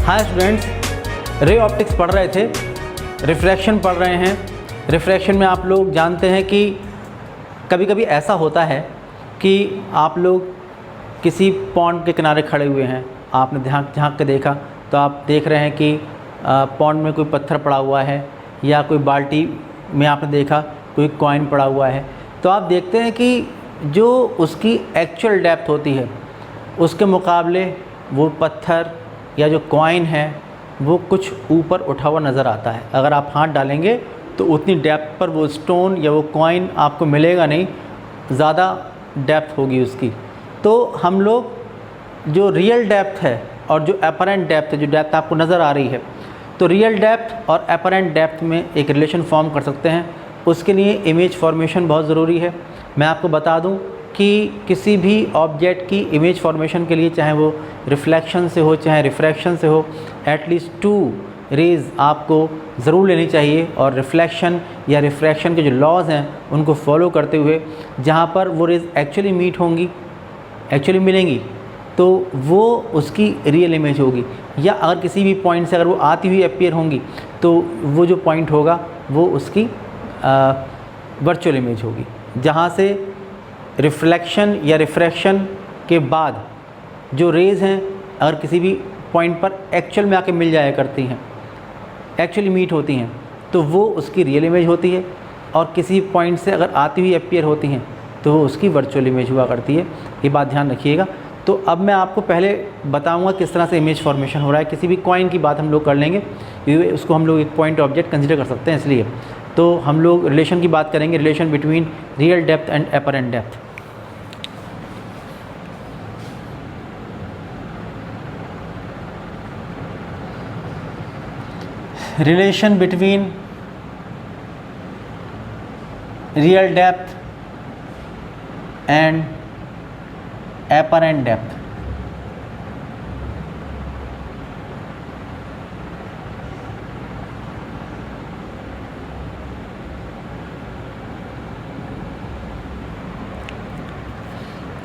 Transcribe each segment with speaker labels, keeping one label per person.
Speaker 1: Hi students, ray optics पढ़ रहे थे, रिफ्रैक्शन पढ़ रहे हैं। रिफ्रैक्शन में आप लोग जानते हैं कि कभी कभी ऐसा होता है कि आप लोग किसी पॉन्ड के किनारे खड़े हुए हैं, आपने झांक के देखा तो आप देख रहे हैं कि पॉन्ड में कोई पत्थर पड़ा हुआ है या कोई बाल्टी में आपने देखा कोई कॉइन पड़ा हुआ है। तो आप देखते हैं कि जो उसकी एक्चुअल डेप्थ होती है उसके मुकाबले वो पत्थर या जो कॉइन है वो कुछ ऊपर उठा हुआ नज़र आता है। अगर आप हाथ डालेंगे तो उतनी डेप्थ पर वो स्टोन या वो कॉइन आपको मिलेगा नहीं, ज़्यादा डेप्थ होगी उसकी। तो हम लोग जो रियल डेप्थ है और जो अपरेंट डेप्थ है, जो डेप्थ आपको नज़र आ रही है, तो रियल डेप्थ और अपरेंट डेप्थ में एक रिलेशन फॉर्म कर सकते हैं। उसके लिए इमेज फॉर्मेशन बहुत ज़रूरी है। मैं आपको बता दूं कि किसी भी ऑब्जेक्ट की इमेज फॉर्मेशन के लिए, चाहे वो रिफ्लेक्शन से हो चाहे रिफ्रैक्शन से हो, एटलीस्ट 2 रेज़ आपको ज़रूर लेनी चाहिए। और रिफ्लेक्शन या रिफ्रैक्शन के जो लॉज हैं उनको फॉलो करते हुए जहाँ पर वो रेज़ एक्चुअली मीट होंगी, एक्चुअली मिलेंगी, तो वो उसकी रियल इमेज होगी। या अगर किसी भी पॉइंट से अगर वो आती हुई अपीयर होंगी तो वो जो पॉइंट होगा वो उसकी वर्चुअल इमेज होगी। जहाँ से रिफ्लेक्शन या रिफ्रैक्शन के बाद जो रेज़ हैं अगर किसी भी पॉइंट पर एक्चुअल में आके मिल जाया करती हैं, एक्चुअली मीट होती हैं, तो वो उसकी रियल इमेज होती है। और किसी पॉइंट से अगर आती हुई अपीयर होती हैं तो वो उसकी वर्चुअल इमेज हुआ करती है। ये बात ध्यान रखिएगा। तो अब मैं आपको पहले बताऊंगा किस तरह से इमेज फॉर्मेशन हो रहा है। किसी भी कॉइन की बात हम लोग कर लेंगे, उसको हम लोग एक पॉइंट ऑब्जेक्ट कंसिडर कर सकते हैं। इसलिए तो हम लोग रिलेशन की बात करेंगे, relation between real depth and apparent depth. Relation between real depth and apparent depth.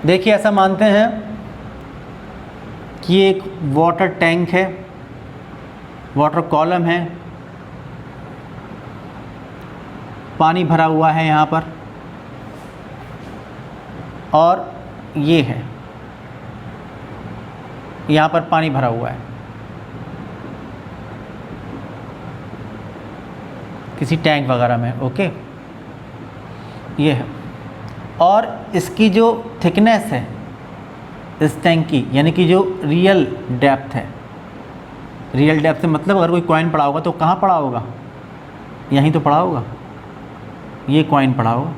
Speaker 1: देखिए, ऐसा मानते हैं कि एक वाटर टैंक है, वाटर कॉलम है, पानी भरा हुआ है यहाँ पर, और ये है, यहाँ पर पानी भरा हुआ है किसी टैंक वगैरह में। ओके, ये है। और इसकी जो थिकनेस है इस टैंक की, यानी कि जो रियल डेप्थ है, रियल डेप्थ से मतलब अगर कोई कॉइन पड़ा होगा तो कहाँ पड़ा होगा? यहीं तो पड़ा होगा, ये कॉइन पड़ा होगा।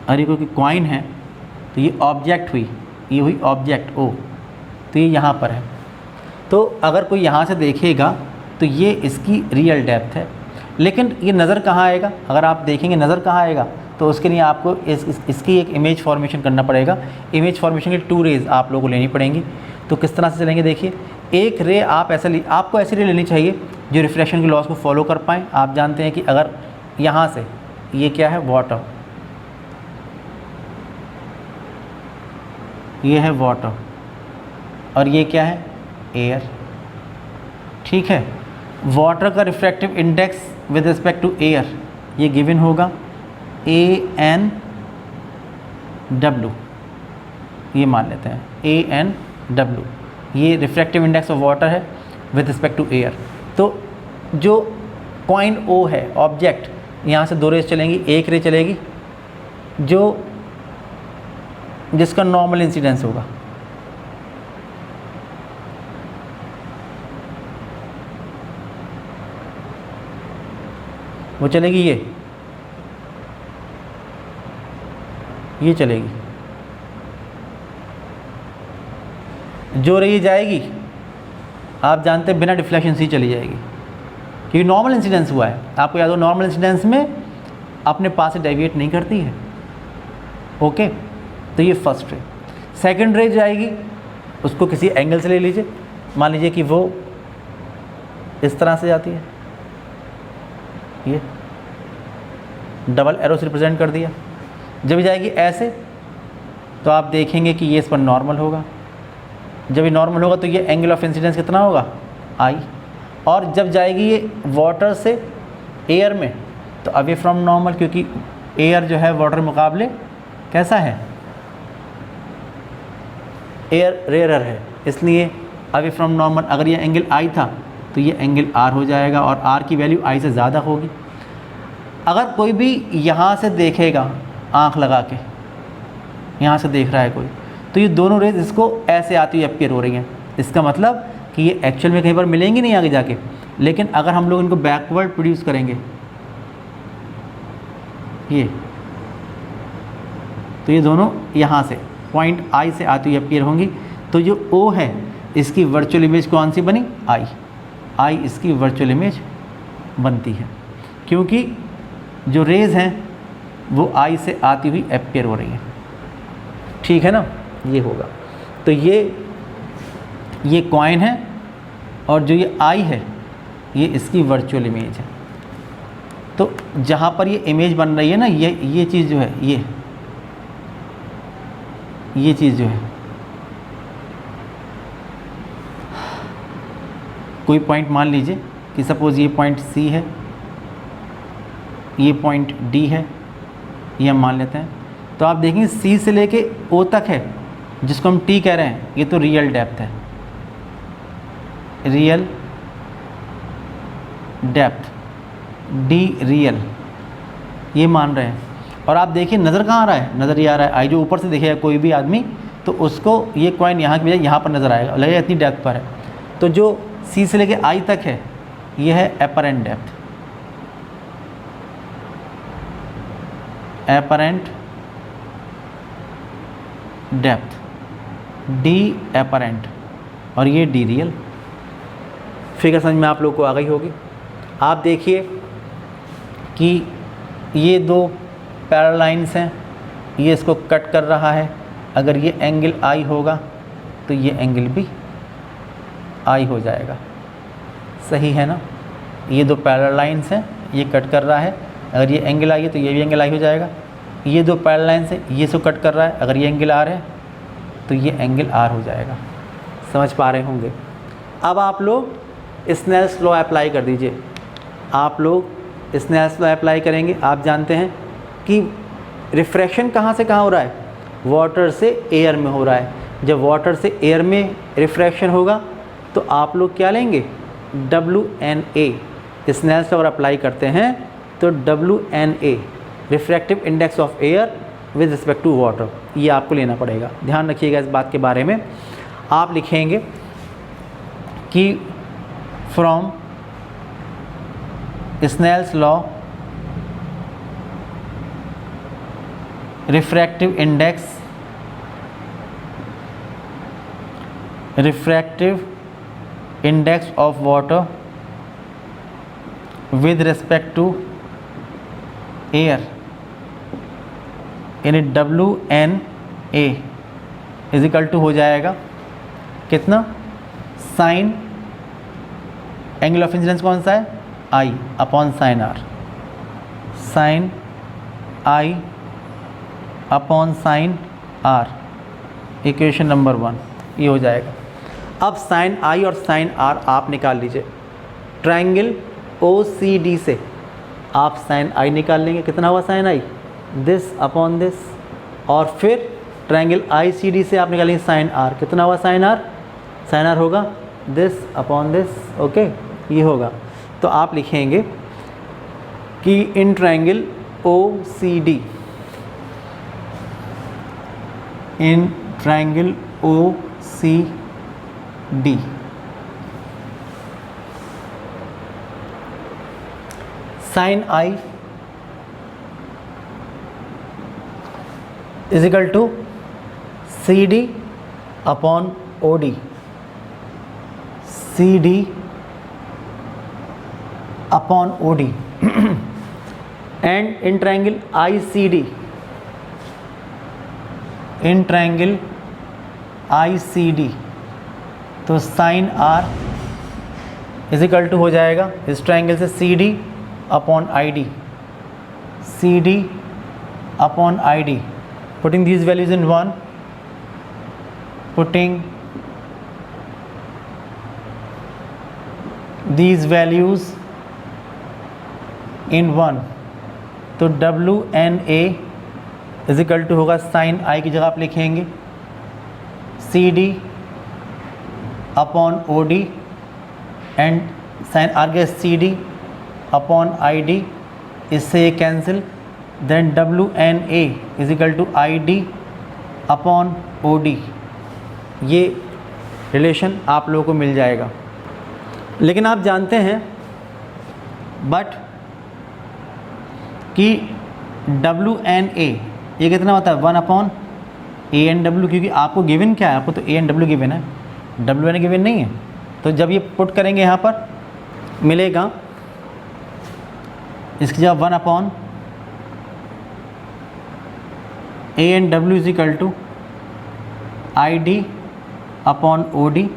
Speaker 1: अगर ये कोई कॉइन है तो ये ऑब्जेक्ट हुई, ये हुई ऑब्जेक्ट ओ, तो ये यहाँ पर है। तो अगर कोई यहाँ से देखेगा तो ये इसकी रियल डेप्थ है। लेकिन ये नज़र कहाँ आएगा? अगर आप देखेंगे नज़र कहाँ आएगा तो उसके लिए आपको इसकी एक इमेज फॉर्मेशन करना पड़ेगा। इमेज फॉर्मेशन की 2 रेज़ आप लोगों को लेनी पड़ेंगी। तो किस तरह से चलेंगे? देखिए, एक रे आपको ऐसी रे लेनी चाहिए जो रिफ्रैक्शन के लॉस को फॉलो कर पाएँ। आप जानते हैं कि अगर यहाँ से ये क्या है? वाटर, ये है वाटर, और ये क्या है? एयर। ठीक है। वाटर का refractive index with respect to air ये गिवन होगा AN/W, ये मान लेते हैं AN/W, ये रिफ्रैक्टिव इंडेक्स ऑफ वाटर है विद रिस्पेक्ट टू एयर। तो जो पॉइंट O है ऑब्जेक्ट, यहाँ से 2 रेज चलेंगी। एक रे चलेगी जिसका नॉर्मल इंसिडेंस होगा, वो चलेगी ये चलेगी। जो रे जाएगी आप जानते हैं बिना डिफ्लेक्शन से ही चली जाएगी, क्योंकि नॉर्मल इंसिडेंस हुआ है। आपको याद हो, नॉर्मल इंसिडेंस में अपने पास से डेविएट नहीं करती है। ओके, तो ये फर्स्ट रे। सेकंड रे जाएगी, उसको किसी एंगल से ले लीजिए। मान लीजिए कि वो इस तरह से जाती है, ये डबल एरो से रिप्रेजेंट कर दिया। जब ये जाएगी ऐसे तो आप देखेंगे कि ये इस पर नॉर्मल होगा। जब ये नॉर्मल होगा तो ये एंगल ऑफ इंसिडेंस कितना होगा? आई, और जब जाएगी ये वाटर से एयर में तो अवे फ्रॉम नॉर्मल, क्योंकि एयर जो है वाटर मुकाबले कैसा है, एयर रेयर है, इसलिए अवे फ्रॉम नॉर्मल। अगर ये एंगल आई था तो ये एंगल आर हो जाएगा, और आर की वैल्यू आई से ज़्यादा होगी। अगर कोई भी यहाँ से देखेगा आँख लगा के, यहाँ से देख रहा है कोई, तो ये दोनों रेज इसको ऐसे आती हुई अपीयर हो रही हैं। इसका मतलब कि ये एक्चुअल में कहीं पर मिलेंगी नहीं आगे जाके, लेकिन अगर हम लोग इनको बैकवर्ड प्रोड्यूस करेंगे ये, तो ये दोनों यहाँ से पॉइंट आई से आती हुई अपीयर होंगी। तो जो ओ है इसकी वर्चुअल इमेज कौन सी बनी, आई, आई इसकी वर्चुअल इमेज बनती है, क्योंकि जो रेज़ हैं वो आई से आती हुई अपीयर हो रही हैं। ठीक है ना, ये होगा। तो ये कॉइन है, और जो ये आई है ये इसकी वर्चुअल इमेज है। तो जहाँ पर ये इमेज बन रही है ना, ये चीज़ जो है, ये चीज़ जो है, कोई पॉइंट मान लीजिए कि सपोज़ ये पॉइंट सी है, ये पॉइंट डी है, ये हम मान लेते हैं। तो आप देखेंगे सी से लेके ओ तक है, जिसको हम टी कह रहे हैं, ये तो रियल डेप्थ है, रियल डेप्थ, डी रियल, ये मान रहे हैं। और आप देखिए नज़र कहाँ आ रहा है, नज़र ये आ रहा है आई, जो ऊपर से देखेगा कोई भी आदमी तो उसको ये कॉइन यहाँ की बजाय यहाँ पर नज़र आएगा, लगेगा इतनी डेप्थ पर है। तो जो सी से लेके आई तक है ये है apparent depth, apparent depth, D apparent, और ये डी रियल। फिगर समझ में आप लोग को आ गई होगी। आप देखिए कि ये दो पैरेलल लाइंस हैं, ये इसको कट कर रहा है। अगर ये एंगल आई होगा तो ये एंगल भी आई हो जाएगा, सही है ना। ये दो पैरेलल लाइंस हैं, ये कट कर रहा है, अगर ये एंगल आई है तो ये भी एंगल आई हो जाएगा। ये दो पैरेलल लाइंस हैं, ये इसको कट कर रहा है, अगर ये एंगल आर है तो ये एंगल आर हो जाएगा। समझ पा रहे होंगे। अब आप लोग स्नेल्स लॉ अप्लाई कर दीजिए। आप लोग स्नेल्स लॉ अप्लाई करेंगे। आप जानते हैं कि रिफ्रैक्शन कहाँ से कहाँ हो रहा है, वाटर से एयर में हो रहा है। जब वाटर से एयर में रिफ्रैक्शन होगा तो आप लोग क्या लेंगे, WNA। स्नेल्स लॉ अगर अप्लाई करते हैं तो WNA refractive index of air with respect to water, ये आपको लेना पड़ेगा। ध्यान रखिएगा इस बात के बारे में। आप लिखेंगे कि from Snell's law refractive index of water with respect to air, यानी WNA इज इक्वल टू हो जाएगा कितना, साइन एंगल ऑफ इंसिडेंस कौन सा है, i upon sine r, sine i upon sine r, equation number 1 ये हो जाएगा। अब साइन आई और साइन आर आप निकाल लीजिए। ट्रायंगल OCD से आप साइन आई निकाल लेंगे, कितना हुआ sine i, this upon this. और फिर ट्रायंगल ICD से आप निकालेंगे साइन आर, कितना हुआ साइन आर, साइन आर होगा दिस अपॉन दिस। ओके, ये होगा। तो आप लिखेंगे कि in triangle OCD, in triangle OCD sine i is equal to CD upon OD, CD upon OD। And in triangle ICD, in triangle ICD तो sine r is equal to हो जाएगा इस ट्रायंगल से CD upon ID, CD upon ID। Putting these values in 1, putting these values in 1, तो WNA is equal to होगा sine i की जगह आप लिखेंगे CD upon OD and sine r गया CD अपॉन ID, इससे ये cancel, then WNA is equal to ID upon OD, ये रिलेशन आप लोगों को मिल जाएगा। लेकिन आप जानते हैं बट कि WNA ये कितना होता है 1 अपॉन ANW, क्योंकि आपको गिवन क्या है, आपको तो ANW गिवन है, WN गिवन नहीं है। तो जब ये पुट करेंगे यहाँ पर मिलेगा इसकी जगह 1 upon ANW is equal to ID upon OD,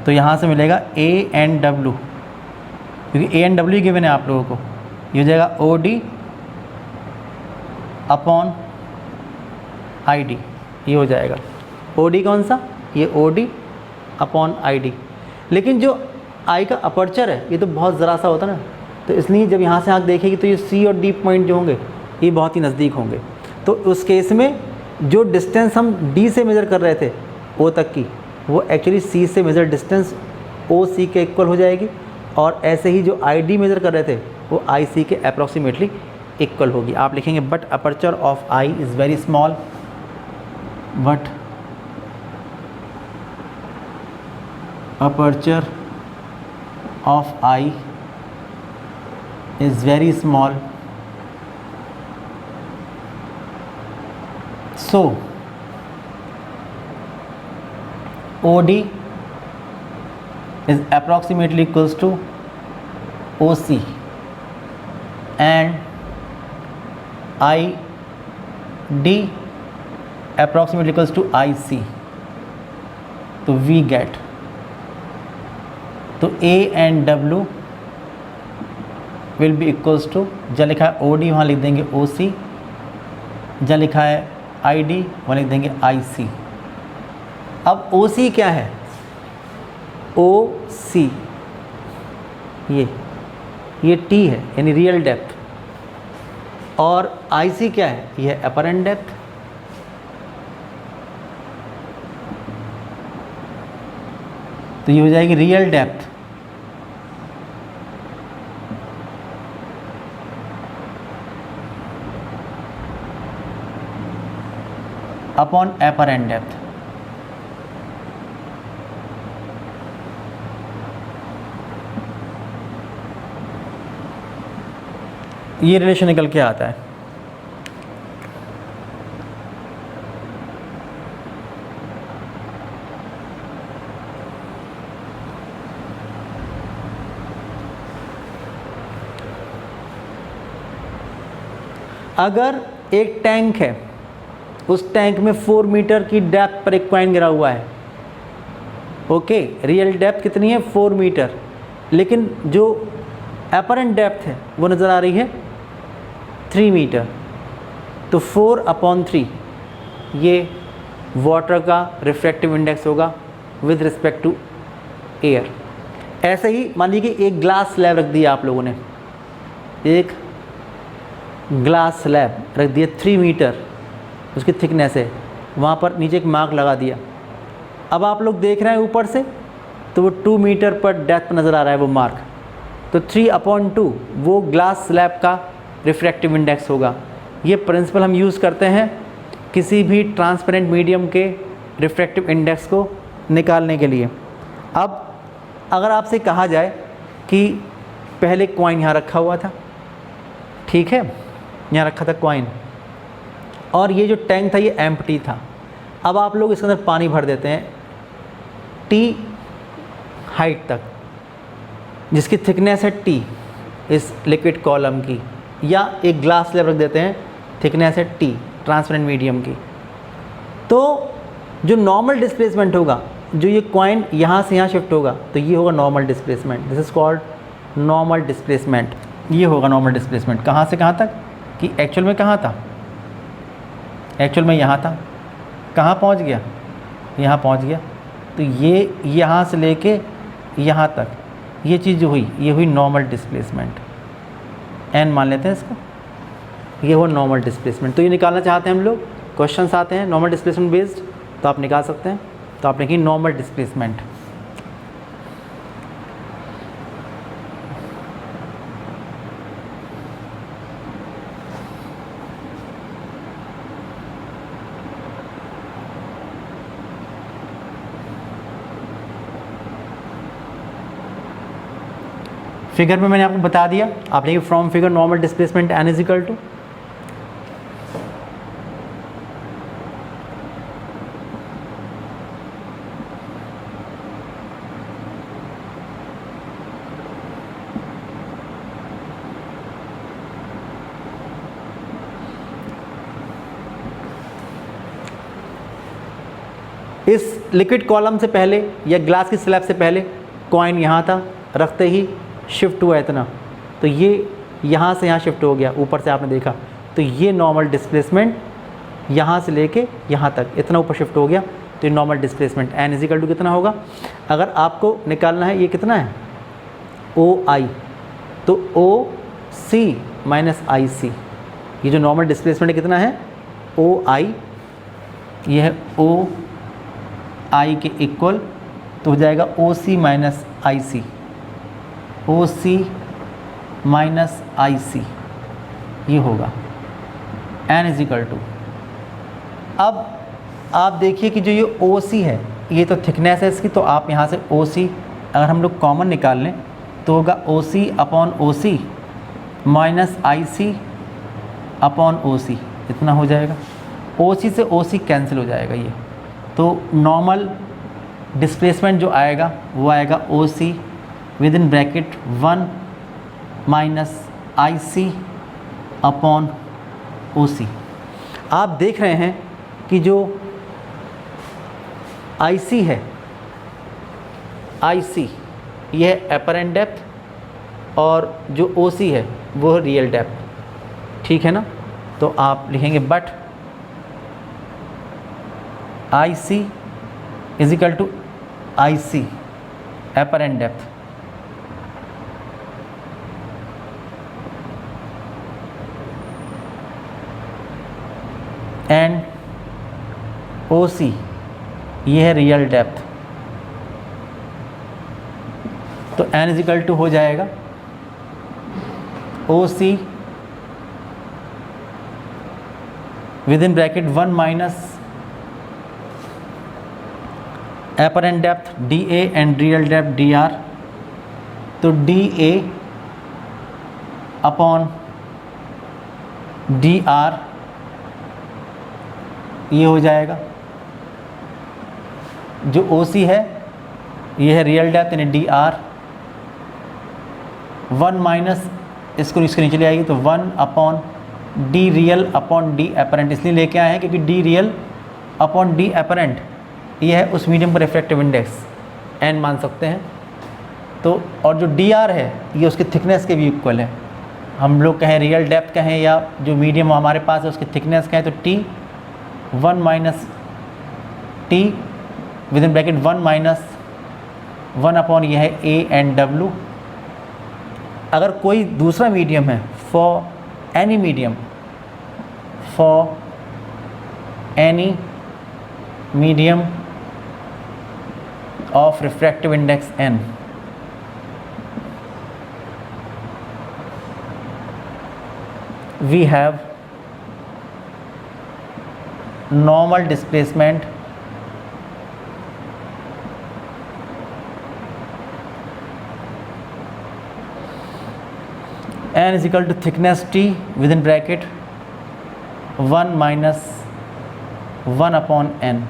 Speaker 1: तो यहाँ से मिलेगा ANW, क्योंकि ANW गिवन है आप लोगों को, ये हो जाएगा OD अपॉन ID, ये हो जाएगा OD कौन सा, ये OD अपॉन ID। लेकिन जो आई का अपर्चर है ये तो बहुत ज़रा सा होता है ना, तो इसलिए जब यहाँ से आँख देखेगी तो ये C और D पॉइंट जो होंगे ये बहुत ही नज़दीक होंगे। तो उस केस में जो डिस्टेंस हम D से मेज़र कर रहे थे O तक की, वो एक्चुअली C से मेज़र डिस्टेंस OC के इक्वल हो जाएगी, और ऐसे ही जो ID मेज़र कर रहे थे वो IC के अप्रॉक्सीमेटली इक्वल होगी। आप लिखेंगे but aperture of I is very small, but aperture of I is very small, so OD is approximately equals to OC and ID approximately equals to IC, तो we get, तो A and W will be equals to, जहाँ लिखा है OD वहाँ लिख देंगे OC, जहाँ लिखा है ID वहाँ लिख देंगे IC। अब OC क्या है, OC ये T है यानी रियल डेप्थ, और IC क्या है, ये है अपरेंट डेप्थ। तो ये हो जाएगी real depth upon apparent depth. ये रिलेशन निकल के आता है। अगर एक टैंक है, उस टैंक में 4 मीटर की डेप्थ पर एक कॉइन गिरा हुआ है, ओके, रियल डेप्थ कितनी है 4 मीटर, लेकिन जो अपरेंट डेप्थ है वो नज़र आ रही है 3 मीटर, तो 4/3 ये वाटर का रिफ्रैक्टिव इंडेक्स होगा विद रिस्पेक्ट टू एयर। ऐसे ही मान लीजिए कि एक ग्लास स्लैब रख दिया आप लोगों ने, एक ग्लास स्लैब रख दिया 3 मीटर उसकी थिकनेस है, वहाँ पर नीचे एक मार्क लगा दिया। अब आप लोग देख रहे हैं ऊपर से तो वो 2 मीटर पर डेप्थ नज़र आ रहा है वो मार्क, तो 3/2 वो ग्लास स्लैब का रिफ्रैक्टिव इंडेक्स होगा। ये प्रिंसिपल हम यूज़ करते हैं किसी भी ट्रांसपेरेंट मीडियम के रिफ्रैक्टिव इंडेक्स को निकालने के लिए। अब अगर आपसे कहा जाए कि पहले कॉइन यहाँ रखा हुआ था, ठीक है, यहाँ रखा था कॉइन, और ये जो टैंक था ये एम्प्टी था। अब आप लोग इसके अंदर पानी भर देते हैं T हाइट तक, जिसकी थिकनेस है T इस लिक्विड कॉलम की, या एक ग्लास स्लैब रख देते हैं, थिकनेस है T ट्रांसपेरेंट मीडियम की। तो जो नॉर्मल डिस्प्लेसमेंट होगा, जो ये कॉइन यहाँ से यहाँ शिफ्ट होगा, तो ये होगा normal displacement. This is called normal displacement. ये होगा नॉर्मल डिस्प्लेसमेंट। कहाँ से कहाँ तक, कि एक्चुअल में कहाँ था, एक्चुअल में यहाँ था, कहाँ पहुँच गया, यहाँ पहुँच गया, तो ये यहाँ से लेके यहाँ तक ये चीज़ जो हुई ये हुई नॉर्मल डिस्प्लेसमेंट, n मान लेते हैं इसको, ये हुआ नॉर्मल डिस्प्लेसमेंट। तो ये निकालना चाहते हैं हम लोग, क्वेश्चंस आते हैं नॉर्मल डिस्प्लेसमेंट बेस्ड, तो आप निकाल सकते हैं। तो आप लिखिए नॉर्मल डिस्प्लेसमेंट। फिगर में मैंने आपको बता दिया, आप लिखिए from figure normal displacement n is equal to इस लिक्विड कॉलम से पहले या ग्लास की स्लैब से पहले कॉइन यहाँ था, रखते ही शिफ्ट हुआ इतना, तो ये यहाँ से यहाँ शिफ्ट हो गया, ऊपर से आपने देखा, तो ये नॉर्मल डिस्प्लेसमेंट यहाँ से लेके यहाँ तक इतना ऊपर शिफ्ट हो गया, तो ये normal displacement n is equal to कितना होगा। अगर आपको निकालना है ये कितना है OI, तो OC माइनस IC, ये जो नॉर्मल डिस्प्लेसमेंट कितना है OI, ये है OI के इक्वल, तो हो जाएगा OC minus IC, OC minus IC, ये होगा n इज इक्वल टू। अब आप देखिए कि जो ये OC है ये तो थिकनेस है इसकी, तो आप यहाँ से OC अगर हम लोग कॉमन निकाल लें तो होगा OC upon OC minus IC upon OC, इतना हो जाएगा। OC से OC कैंसिल हो जाएगा ये, तो नॉर्मल डिस्प्लेसमेंट जो आएगा वो आएगा OC within bracket 1 minus IC upon OC। आप देख रहे हैं कि जो IC है, IC ये है एपरेंट डेप्थ और जो OC है वो है रियल डेप्थ, ठीक है ना। तो आप लिखेंगे but IC is equal to IC apparent depth, and OC ये है रियल डेप्थ, तो n इज इक्वल टू हो जाएगा OC within bracket 1 minus apparent depth DA and real depth DR, तो DA अपॉन DR ये हो जाएगा। जो OC है ये है रियल डेप्थ यानी DR, 1 माइनस इसको इसके नीचे ले आएगी, तो 1 upon D real upon D apparent, इसलिए लेके आए हैं क्योंकि D real upon D apparent ये है उस मीडियम का रिफ्रैक्टिव इंडेक्स, n मान सकते हैं। तो और जो DR है ये उसकी थिकनेस के भी इक्वल है, हम लोग कहें रियल डेप्थ कहें या जो मीडियम हमारे पास है उसकी थिकनेस कहें, तो T 1 minus T with in bracket 1 minus 1 upon ये है A एंड W। अगर कोई दूसरा मीडियम है for any medium of refractive index n, we have normal displacement n is equal to thickness T within bracket 1 minus 1 upon n।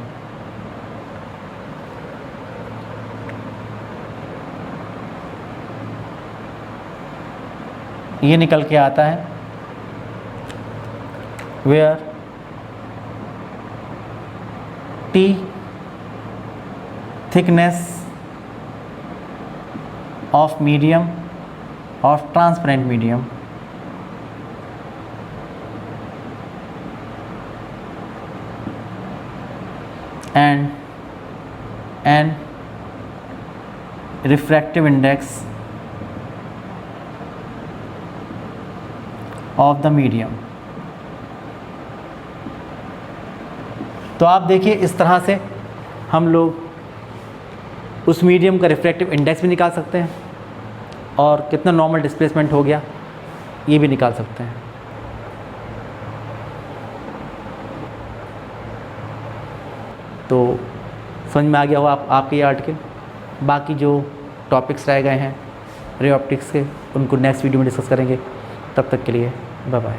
Speaker 1: ये निकल के आता है where T thickness of medium of transparent medium and refractive index of the medium. तो आप देखिए इस तरह से हम लोग उस मीडियम का रिफ्रैक्टिव इंडेक्स भी निकाल सकते हैं और कितना नॉर्मल डिस्प्लेसमेंट हो गया ये भी निकाल सकते हैं। तो समझ में आ गया होगा आपके ये आर्टिकल। बाकी जो टॉपिक्स रह गए हैं रे ऑप्टिक्स के उनको नेक्स्ट वीडियो में डिस्कस करेंगे। तब तक के लिए बाय बाय।